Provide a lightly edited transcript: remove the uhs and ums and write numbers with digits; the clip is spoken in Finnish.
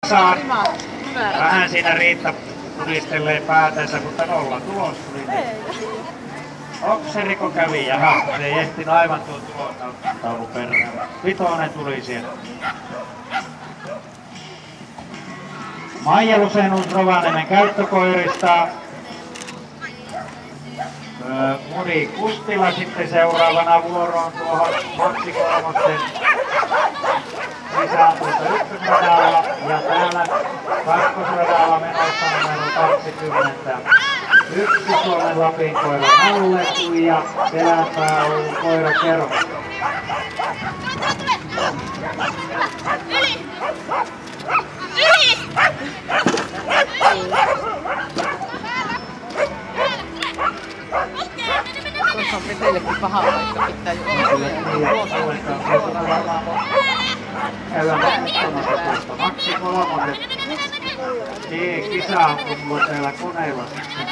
Saan vähän siinä Riitta pudistelee päätänsä, mutta 0 tulos tuli. Onko se Riko kävi? Jaha, se ei ehtinyt aivan tuon tulostaulun perään. 5 tuli sieltä. Maija Lusenus Rovaniemen käyttökoirista. Muni Kustila sitten seuraavana vuoroon tuohon Motsi kolmosten sisään tuolta ykkösradalla ja täällä kakkosradalla menossa numero 20. Yksi Suomen Lapin koira Nallettu ja seläpää on koira Kermo. Tuossa on teillekin paha paikka, pitää jo olla. Maksi kolmoset. Kisa on mulla täällä koneella sitten.